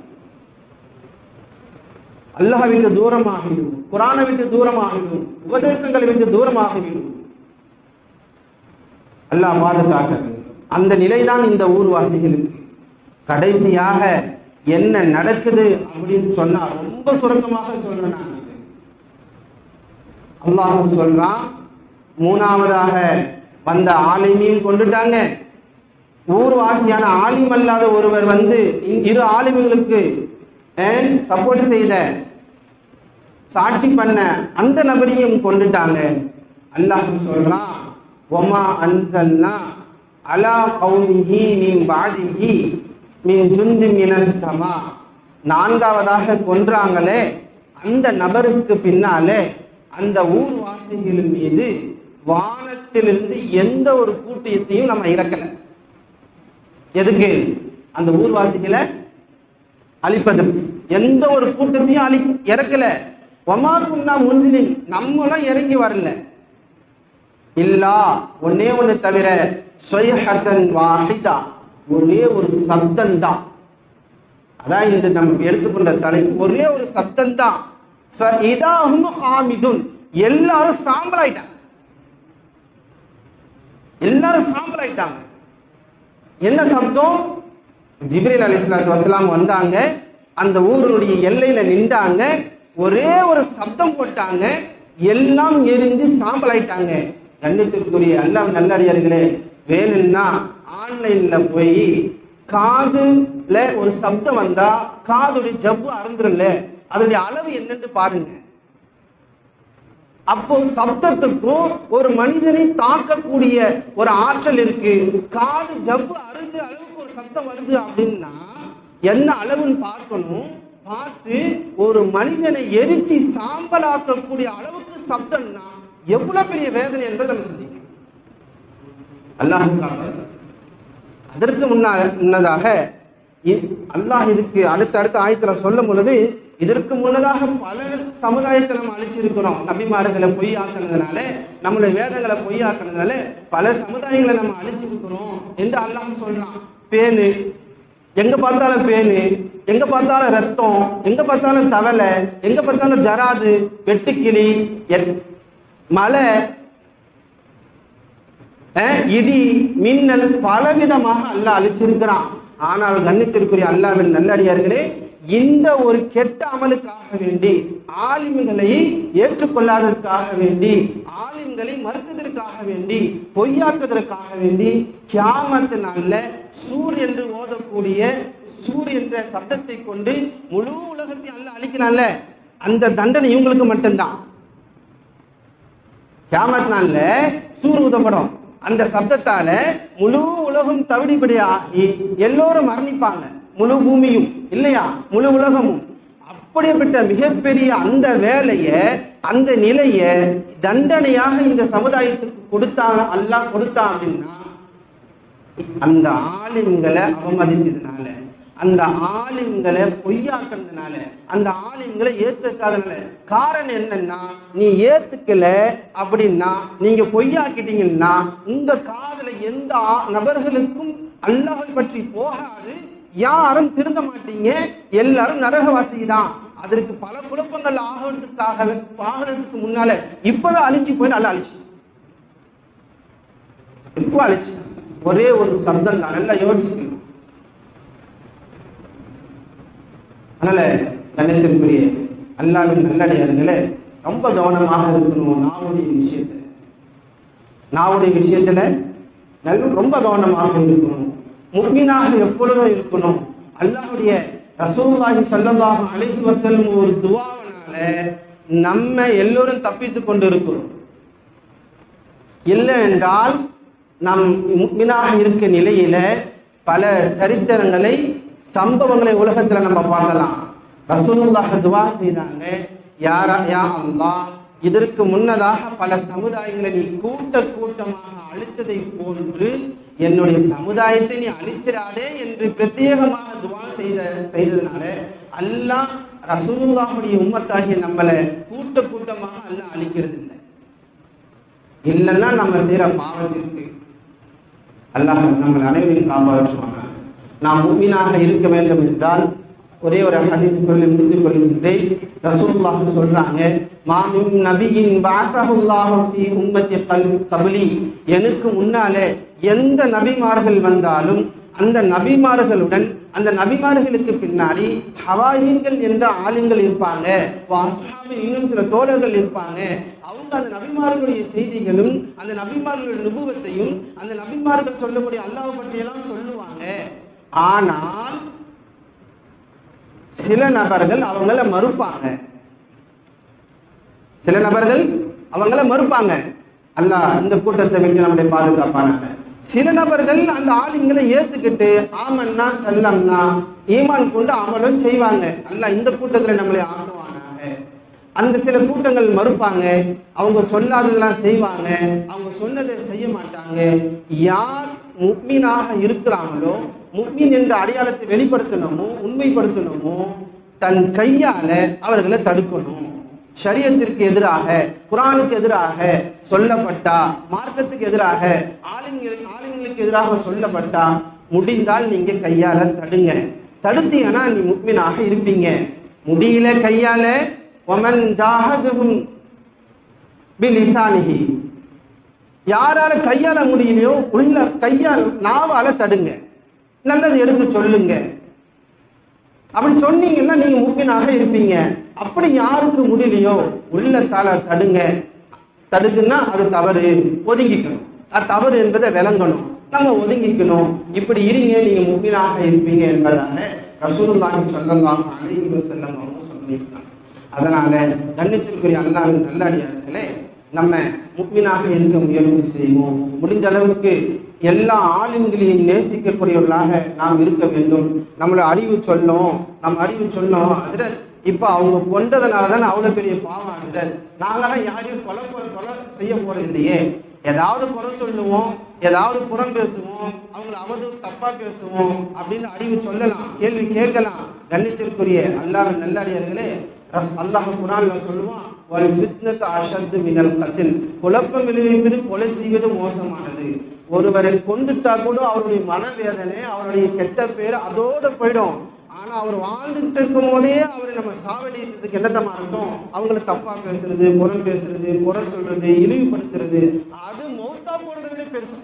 அல்லாஹ் விட்டு தூரமாகிடும், குர்ஆனை விட்டு தூரமாகிடும், உபதேசங்களை விட்டு தூரமாகிடும். அல்லாஹ் பாதுகாக்க. அந்த நிலைதான் இந்த ஊர்வாசிகளுக்கு. கடைசியாக என்ன நடக்குது அப்படின்னு சொன்னா ரொம்ப சுருக்கமாக சொல்றேன். அல்லாஹ் சொல்றான், மூணாவதாக வந்த ஆலிமையும் கொண்டுட்டாங்க. ஊர்வாசியான ஆலிம் அல்லாத ஒருவர் இரு ஆலிம்களுக்கு சப்போர்ட் செய்த சாட்சி பண்ண அந்த நபரையும் கொண்டுட்டாங்க. அல்லாஹ் சொல்றான், ஒமா அன்சல்னா அலா கௌமிஹி மின் பாதிஹி மின் ஜுந்தி மினஸ் ஸமா. நான்காவதாக கொன்றாங்களே அந்த நபருக்கு பின்னாலே அந்த ஊர்வாசிகளின் மீது வானத்திலிருந்து எந்த ஒரு கூட்டியத்தையும் நம்ம இறக்கல. எதுக்கு? அந்த ஊர்வாசிகளை அழிப்பதற்கு. எந்த ஒரு கூட்டத்தையும் இறக்கல. ஒமாக்குன்னா முன்னிலை நம்மளும் இறங்கி வரல. இல்லா ஒன்னே ஒண்ணு தவிர ஸைஹத்தன் வாஹிதா, ஒரே ஒரு சப்தம் தான். அதான் இந்த நம்ம எடுத்துக்கொண்ட தலைப்பு, ஒரே ஒரு சப்தம் தான். ஃபஇதாஹும் ஹாமிதுன், எல்லாரும் சாம்பலாயிட்டாங்க. என்ன சப்தம்? ஜிப்ரீல் அலைஹிஸ்ஸலாத்து வஸ்ஸலாம் வந்தாங்க, அந்த ஊருடைய எல்லையில நின்றாங்க, ஒரே ஒரு சப்தம் போட்டாங்க, எல்லாம் எரிஞ்சு சாம்பலாயிட்டாங்க. கண்ணியத்திற்குரிய அல்லாஹ் நல்லடியார்களே, வேணும்னா ஆன்லைன்ல போய் காதுல ஒரு சப்தம் வந்தா காதுடைய ஜவ்வு அறந்துருல, அதனுடைய அளவு என்னன்னு பாருங்க. அப்போ சப்தத்துக்கும் ஒரு மனிதனை தாக்கக்கூடிய ஒரு ஆற்றல் இருக்கு. காது ஜவ்வு அறுந்து அளவுக்கு ஒரு சப்தம் வருது அப்படின்னா என்ன அளவுன்னு பார்க்கணும். பார்த்து ஒரு மனிதனை எரிச்சு சாம்பலாக்கக்கூடிய அளவுக்கு சப்தம்னா எவ்வளவு பெரிய வேதனை என்பதை நம்ம சிந்திக்கணும். அல்லாஹ் அதற்கு முன்னதாக அல்லாஹ் இதுக்கு அடுத்த ஆயத்துல சொல்லும் பொழுது, இதற்கு முன்னதாக பல சமுதாயத்தை நம்ம அழிச்சிருக்கிறோம். நபிமார்களை பொய்யாக்குனதுனால, நம்மளுடைய வேதங்களை பொய்யாக்குனதுனால பல சமுதாயங்களை நம்ம அழிச்சிருக்கிறோம் என்று அல்லாஹ் சொல்றான். பேனு, எங்க பார்த்தாலும் பேனு, எங்க பார்த்தாலும் ரத்தம், எங்க பார்த்தாலும் தவளை, எங்க பார்த்தாலும் ஜராது, வெட்டுக்கிளி, மலை, இடி, மின்னல், பலவிதமாக அல்லாஹ் அழிச்சிருக்கிறான். ஆனால் கண்ணியத்திற்குரிய அல்லாஹ்வின் நல்லடியார்களே, இந்த ஒரு கெட்ட அமலுக்காக வேண்டி, ஆலிம்களை ஏற்றுக்கொள்ளாததற்காக வேண்டி, ஆலிம்களை மறுத்ததற்காக வேண்டி, பொய்யாக்குவதற்காக வேண்டி கியாமத் நாள்ல சூர் என்று ஓதக்கூடிய சூர் என்ற சப்தத்தை கொண்டு முழு உலகத்தை அல்லாஹ் அழிக்கிறான்ல, அந்த தண்டனை இவங்களுக்கு மட்டும்தான். கியாமத் நாள்ல சூர் ஊதப்படும், அந்த சப்தத்தால முழு உலகம் தவிடிபடியாகி எல்லோரும் மரணிப்பாங்க, முழு பூமியும் இல்லையா, முழு உலகமும். அப்படிப்பட்ட மிகப்பெரிய அந்த வேலையை, அந்த நிலையை தண்டனையாக இந்த சமுதாயத்துக்கு கொடுத்தாங்க, அல்லாஹ் கொடுத்தான் அப்படின்னா அந்த ஆலிம்களை அவமதித்ததுனால, அந்த ஆலிம்களை பொய்யாக்குறதுனால, அந்த ஆலிம்களை ஏற்றுக்காதனால. காரணம் என்னன்னா, நீ ஏத்துக்கல அப்படின்னா, நீங்க பொய்யாக்கிட்டீங்கன்னா உங்க காதுல எந்த நபர்களுக்கும் அல்லாஹ்வை பற்றி போகாது, யாரும் திருந்த மாட்டீங்க, எல்லாரும் நரகவாசி தான். அதற்கு பல குழப்பங்கள் ஆகிறதுக்கு முன்னால இப்பதான் அழிச்சு போய் நல்லா அழிச்சு, இப்போ அழிச்சு ஒரே ஒரு சப்தம் தான். நல்லா யோசிக்கணும். அதனால கணேசனுக்குரிய அல்லாஹ்வின் நல்லடியார்களே, ரொம்ப கவனமாக இருக்கணும். நாவுடைய விஷயத்துல ரொம்ப கவனமாக இருக்கணும். முஃமினாக எப்பொழுதும் இருக்கணும். அல்லாஹ்வுடைய ரசூலுல்லாஹி ஸல்லல்லாஹு அலைஹி வஸல்லம் ஒரு துஆவனால நம்ம எல்லோரும் தப்பித்துக் கொண்டு இருக்கிறோம். இல்லை என்றால் நம் முஃமினாக இருக்க நிலையில பல சரித்திரங்களை, சம்பவங்களை உலகத்துல நம்ம பார்க்கலாம். ரசூலுல்லாஹ் துஆ செய்தாங்க, யா அல்லாஹ், இதற்கு முன்னதாக பல சமுதாயங்களை நீ கூட்டமாக அழித்ததை போன்று என்னுடைய சமுதாயத்தை நீ அழிச்சிடாதே என்று பிரத்யேகமாக துஆ செய்ததுனால அல்லாஹ் ரசூலுல்லாஹுடைய உம்மத்தாகிய நம்மளை கூட்டமாக அல்லாஹ் அழிக்கிறது இல்லை. இல்லைன்னா நம்ம செய்யற பாவத்திற்கு அல்லாஹ் நம்மளை அனைவரையும் காப்பாற்றுவாங்க. நாம் முஃமினாக இருக்க வேண்டும் என்றால் ஒரே ஒரு ஹதீஸ் சொல்லி முடித்துக் கொள்கின்றேன். ரசூலுல்லாஹ் சொல்றாங்க, மாமின் நபியின் பஅஸஹுல்லாஹு ஃபீ உம்மத்தி கப்லி, எனக்கு முன்னாலே எந்த நபிமார்கள் வந்தாலும் அந்த நபிமார்களுடன், அந்த நபிமார்களுக்கு பின்னாடி ஹவாரியன்கள் என்ற ஆளுங்கள் இருப்பாங்க, இன்னும் சில தோழர்கள் இருப்பாங்க. அவங்க அந்த நபிமார்களுடைய செய்திகளும், அந்த நபிமார்களுடைய நுபுவத்தையும், அந்த நபிமார்கள் சொல்லக்கூடிய அல்லாஹ் பற்றியெல்லாம் சொல்லுவாங்க. ஆனால் சில நபர்கள் அவங்கள மறுப்பாங்க, சில நபர்கள் அவங்கள மறுப்பாங்க. அல்லாஹ் இந்த கூட்டத்தை வச்சு நம்முடைய பாதுகாப்பானாங்க. சில நபர்கள் அந்த ஆளுங்களை ஏத்துக்கிட்டு ஆமன்னா சல்லம்னா ஈமான் கொண்டு அமலும் செய்வாங்க. அல்லாஹ் இந்த கூட்டத்துல நம்மளை ஆக்குவானாங்க. அந்த சில கூட்டங்கள் மறுப்பாங்க, அவங்க சொல்லாததெல்லாம் செய்வாங்க, அவங்க சொன்னதை செய்ய மாட்டாங்க. யார் முஃமினாக இருக்கிறாங்களோ, முஃமின் என்ற அடையாளத்தை வெளிப்படுத்தணுமோ, உண்மைப்படுத்தணுமோ, தன் கையால அவர்களை தடுக்கணும். ஷரியத்திற்கு எதிராக, குர்ஆனுக்கு எதிராக சொல்லப்பட்டா, மார்க்கத்துக்கு எதிராக, ஆளுங்களுக்கு எதிராக சொல்லப்பட்டா முடிந்தால் நீங்க கையால தடுங்க. தடுத்தீங்கன்னா நீ முஃமினாக இருப்பீங்க. முடியல கையால, வமன் ஜாஹதுஹும் பிலிசானிஹி, யாரால கையால முடியலையோ உள்ள கையால் நாவால தடுங்க, நல்லது எடுத்து சொல்லுங்க. அப்படி சொன்னீங்கன்னா நீங்க முஃமினாக இருப்பீங்க. அப்படி யாருக்கு முடியலையோ உள்ளத்தால தடுங்க. தடுக்குன்னா அது தவறு, ஒதுங்கிக்கணும். அது தவறு என்பதை விளங்கணும், நம்ம ஒதுங்கிக்கணும். இப்படி இருங்க, நீங்க முஃமினாக இருப்பீங்க என்பதாக ரசூலுல்லாஹி ஸல்லல்லாஹு அலைஹி வஸல்லம் அவங்க சொல்லியிருக்காங்க. அதனால கண்ணியத்திற்குரிய அல்லாஹ்வின் நல்லடியார்களே, நம்ம முஃமினாக இருக்க முயற்சி செய்வோம். முடிஞ்ச அளவுக்கு எல்லா ஆளுங்களையும் நேசிக்கக்கூடியவர்களாக நாம் இருக்க வேண்டும். நம்மளோட அறிவு சொன்னோம், நம்ம அறிவு சொன்னோம் அதுல இப்ப அவங்க கொண்டதுனால தானே அவ்வளவு பெரிய பாவம் ஆகுது. நாங்களாம் யாரையும் கொலை செய்ய போறது இல்லையே. ஏதாவது குறை சொல்லுவோம், ஏதாவது புறம் பேசுவோம், அவங்களை அவதூறு தப்பா பேசுவோம் அப்படின்னு அறிவு சொல்லலாம், கேள்வி கேட்கலாம். கண்ணியத்திற்குரிய அல்லாஹ்வின் நல்லடியார்களே, அல்லாஹ் குர்ஆன்ல சொல்லுவான், வல் ஃபித்னத்து அஷத்து மினல் கத்ல், குழப்பம் விளைவிப்பது கொலை செய்வது மோசமானது. ஒருவரை கொண்டுட்டா கூட அவருடைய மனவேதனை, அவருடைய கெட்ட பேர் அதோட போயிடும். ஆனா அவர் வாழ்ந்துட்டு இருக்கும் போதே அவரை நம்ம சாவடிக்கிறதுக்கு என்னத்தமா இருக்கும்? அவங்களை தப்பா பேசுறது, புறம் பேசுறது, குறை சொல்றது, இழிவுபடுத்துறது, அது மௌத்தா போறதை விட பெருசு.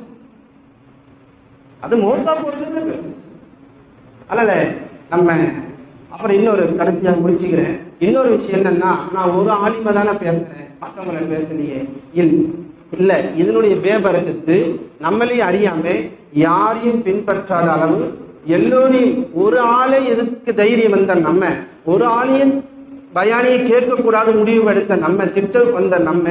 அது மௌத்தா போறதை விட பெருசு. அதனால நம்ம அப்புறம் இன்னொரு கடைசியாக முடிச்சுக்கிறேன். இன்னொரு விஷயம் என்னன்னா, நான் ஒரு ஆலிமை தானே பேசுறேன், மற்றவங்களை பேசலையே. இல்ல, இதனுடைய பேபரத்து நம்மளே அறியாம யாரையும் பின்பற்றாத அளவு எல்லோரையும், ஒரு ஆளை எதுக்கு தைரியம் வந்த நம்ம, ஒரு ஆளையும் பயானியை கேட்கக்கூடாது முடிவு எடுத்த நம்ம, திட்டம் வந்த நம்ம,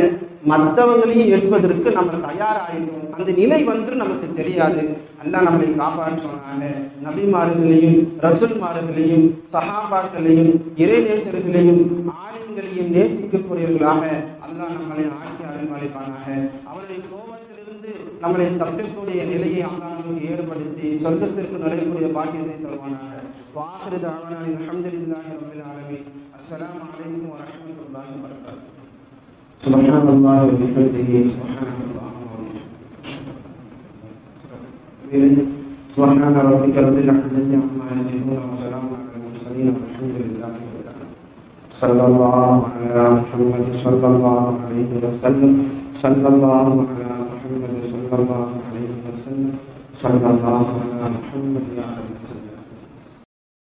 மற்றவங்களையும் ஏற்பதற்கு நம்ம தயாராகிடும். அந்த நிலை வந்து நமக்கு தெரியாது. அல்லாஹ் நம்மளை காப்பாற்றுவாங்க. நபிமார்களையும் ரசூல்மார்களையும் சஹாபாக்களையும் இறைநேசர்களையும் ஆலிம்களையும் நேசிக்கக்கூடியவர்களாக அல்லாஹ் நம்மளை ஆட்சி அருள்பாலிப்பானாக. அவருடைய கோபத்திலிருந்து நம்மளை தப்பிக்கூடிய நிலையை அல்லாஹ் நமக்கு ஏற்படுத்தி சொர்க்கத்திற்கு நுழையக்கூடிய பாக்கியத்தை தருவானாக. வாஹிரு தஅவானா அல்ஹம்துலில்லாஹி ரப்பில் ஆலமீன். அஸ்ஸலாமு அலைக்கும் வரஹ்மத்துல்லாஹி வபரகாத்துஹு. சுப்ஹானல்லாஹி வ பிஹம்திஹி சுப்ஹானல்லாஹ் سبحان ربك رب العزة عما يصفون وسلام على المرسلين والحمد لله رب العالمين. صلى الله على محمد صلى الله عليه وسلم. صلى الله على محمد صلى الله عليه وسلم. صلى الله على محمد يا رب.